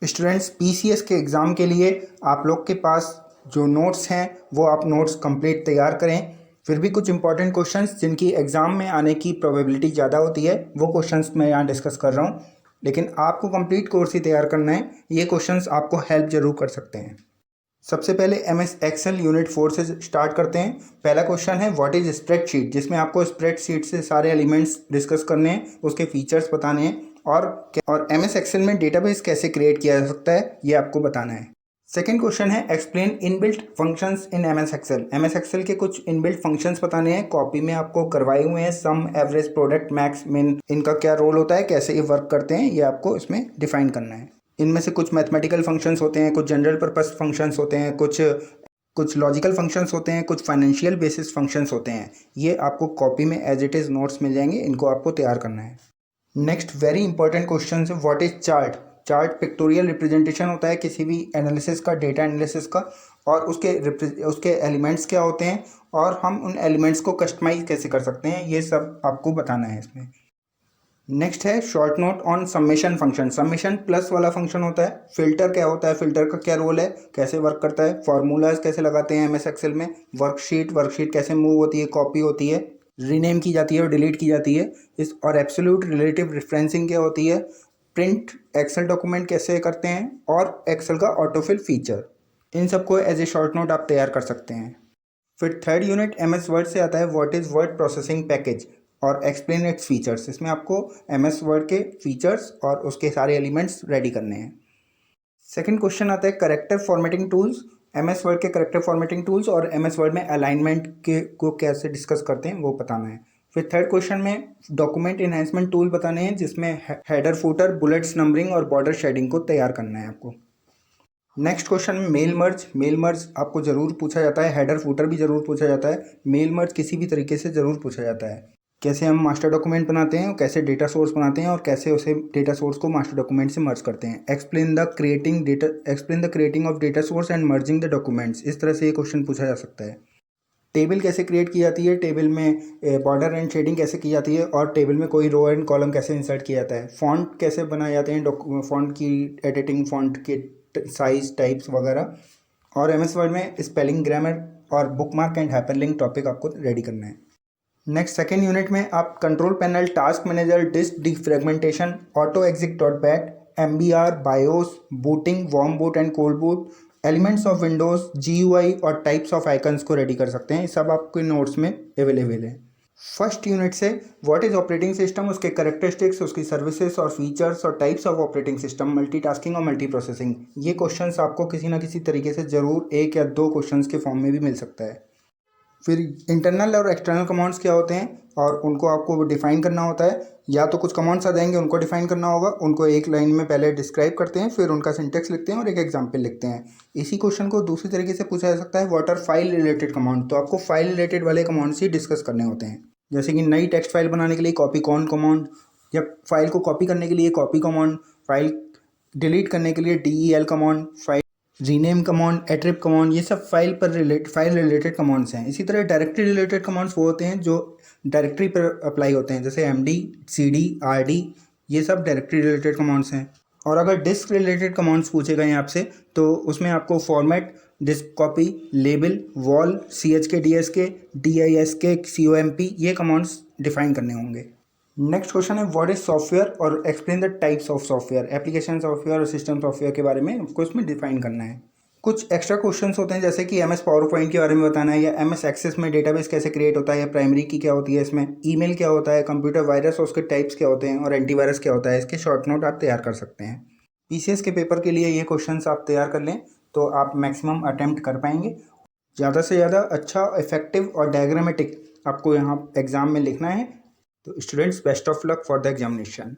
Students PCS के exam के लिए आप लोग के पास जो नोट्स हैं वो आप नोट्स कंप्लीट तैयार करें। फिर भी कुछ इंपॉर्टेंट क्वेश्चंस जिनकी एग्ज़ाम में आने की प्रोबेबिलिटी ज़्यादा होती है वो क्वेश्चंस मैं यहाँ डिस्कस कर रहा हूँ, लेकिन आपको कंप्लीट कोर्स ही तैयार करना है। ये क्वेश्चंस आपको हेल्प ज़रूर कर सकते हैं। सबसे पहले एमएस एक्सेल यूनिट 4 से स्टार्ट करते हैं। पहला क्वेश्चन है व्हाट इज स्प्रेडशीट, जिसमें आपको स्प्रेडशीट से सारे एलिमेंट्स डिस्कस करने हैं, उसके फीचर्स बताने हैं और एमएस एक्सेल में डेटाबेस कैसे क्रिएट किया जा सकता है ये आपको बताना है। सेकेंड क्वेश्चन है explain inbuilt functions in MS Excel. MS Excel के कुछ इनबिल्ट फंक्शंस बताने हैं, कॉपी में आपको करवाए हुए हैं। सम, एवरेज, प्रोडक्ट, मैक्स, मिन, इनका क्या रोल होता है, कैसे ये वर्क करते हैं, ये आपको इसमें डिफाइन करना है। इनमें से कुछ मैथमेटिकल फंक्शंस होते हैं, कुछ जनरल पर्पस फंक्शंस होते हैं, कुछ लॉजिकल फंक्शंस होते हैं, कुछ फाइनेंशियल बेसिस फंक्शंस होते हैं। ये आपको कॉपी में एज इट इज़ नोट्स मिल जाएंगे, इनको आपको तैयार करना है। नेक्स्ट वेरी इंपॉर्टेंट क्वेश्चन है what is chart. Chart pictorial representation होता है किसी भी एनालिसिस का, डेटा एनालिसिस का, और उसके एलिमेंट्स क्या होते हैं और हम उन एलिमेंट्स को कस्टमाइज कैसे कर सकते हैं, ये सब आपको बताना है इसमें। नेक्स्ट है short note on summation function. Summation plus वाला फंक्शन होता है। फिल्टर क्या होता है, फिल्टर का क्या रोल है, कैसे वर्क करता है, फार्मूलाज कैसे लगाते हैं एमएस एक्सेल में, वर्कशीट कैसे मूव होती है, कॉपी होती है, रीनेम की जाती है और डिलीट की जाती है, और एब्सोल्यूट रिलेटिव रेफरेंसिंग क्या होती है, प्रिंट एक्सेल डॉक्यूमेंट कैसे करते हैं, और एक्सेल का ऑटोफिल फीचर। इन सबको एज ए शॉर्ट नोट आप तैयार कर सकते हैं। फिर थर्ड यूनिट एमएस वर्ड से आता है what is word processing package और एक्सप्लेन इट्स फीचर्स। इसमें आपको एमएस वर्ड के फीचर्स और उसके सारे एलिमेंट्स रेडी करने हैं। सेकंड क्वेश्चन आता है character formatting tools. MS word के करेक्टर फॉर्मेटिंग टूल्स और एमएस वर्ड में अलाइनमेंट के को कैसे डिस्कस करते हैं वो बताना है। फिर थर्ड क्वेश्चन में डॉक्यूमेंट इन्हांसमेंट टूल बताने हैं, जिसमें हेडर, फुटर, बुलेट्स, नंबरिंग और बॉर्डर शेडिंग को तैयार करना है आपको। नेक्स्ट क्वेश्चन में मेल मर्ज। मेल मर्ज आपको ज़रूर पूछा जाता है, हेडर फुटर भी ज़रूर पूछा जाता है, मेल मर्ज किसी भी तरीके से ज़रूर पूछा जाता है। कैसे हम मास्टर डॉक्यूमेंट बनाते हैं, कैसे डेटा सोर्स बनाते हैं और कैसे उसे डेटा सोर्स को मास्टर डॉक्यूमेंट से मर्ज करते हैं। Explain the creating of data source and merging the documents. इस तरह से ये क्वेश्चन पूछा जा सकता है। टेबल कैसे क्रिएट की जाती है, टेबल में बॉर्डर एंड शेडिंग कैसे की जाती है, और टेबल में कोई रो एंड कॉलम कैसे इंसर्ट किया जाता है। फॉन्ट कैसे बनाए जाते हैं, फॉन्ट की एडिटिंग, फॉन्ट के साइज, टाइप्स वगैरह। और एमएस वर्ड में स्पेलिंग, ग्रामर और बुकमार्क एंड हाइपरलिंक टॉपिक आपको रेडी करना है। नेक्स्ट सेकेंड यूनिट में आप control panel, task manager, disk defragmentation, auto exit dot bat, MBR, BIOS, booting, warm boot and cold boot, elements of Windows, GUI और types of icons को ready कर सकते हैं। ये सब आपके नोट्स में अवेलेबल है। फर्स्ट यूनिट से व्हाट इज ऑपरेटिंग सिस्टम, उसके कैरेक्टरिस्टिक्स, उसकी सर्विसेज और फीचर्स और types of operating system, multitasking और मल्टी प्रोसेसिंग। ये क्वेश्चंस आपको किसी ना किसी तरीके से ज़रूर एक या दो क्वेश्चंस के फॉर्म में भी मिल सकता है। फिर इंटरनल और एक्सटर्नल कमांड्स क्या होते हैं और उनको आपको डिफाइन करना होता है। या तो कुछ कमांड्स आ जाएंगे, उनको डिफाइन करना होगा, उनको एक लाइन में पहले डिस्क्राइब करते हैं, फिर उनका सिंटेक्स लिखते हैं और एक एग्जांपल लिखते हैं। इसी क्वेश्चन को दूसरी तरीके से पूछा जा सकता है what are file related command. तो आपको फाइल रिलेटेड वाले कमांड्स ही डिस्कस करने होते हैं, जैसे कि नई टेक्स्ट फाइल बनाने के लिए कॉपी कॉन कमांड, या फाइल को कॉपी करने के लिए कॉपी कमांड, फाइल डिलीट करने के लिए DEL command, file rename command, attrib command. ये सब फाइल रिलेटेड कमांड्स हैं। इसी तरह डायरेक्टरी रिलेटेड कमांड्स वो होते हैं जो डायरेक्टरी पर अप्लाई होते हैं, जैसे MD, CD, RD, ये सब डायरेक्टरी रिलेटेड कमांड्स हैं। और अगर डिस्क रिलेटेड कमांड्स पूछे गए आपसे तो उसमें आपको format, disk copy, label, vol, CHK, DSK, DISK, COMP, ये कमांड्स डिफाइन करने होंगे। नेक्स्ट क्वेश्चन है व्हाट इज सॉफ्टवेयर और explain the types of software. Application software और सिस्टम सॉफ्टवेयर के बारे में आपको इसमें डिफाइन करना है। कुछ एक्स्ट्रा क्वेश्चंस होते हैं, जैसे कि MS पावर पॉइंट के बारे में बताना है, या MS एक्सेस में डेटाबेस कैसे क्रिएट होता है, या प्राइमरी की क्या होती है, इसमें ईमेल क्या होता है, कंप्यूटर वायरस और उसके टाइप्स क्या होते हैं, और एंटीवायरस क्या होता है। इसके शॉर्ट नोट आप तैयार कर सकते हैं। PCS के पेपर के लिए ये क्वेश्चन आप तैयार कर लें तो आप मैक्सिमम अटैम्प्ट कर पाएंगे। ज़्यादा से ज़्यादा अच्छा, इफेक्टिव और डायग्रामेटिक आपको यहाँ एग्ज़ाम में लिखना है। तो students, best of luck for the examination.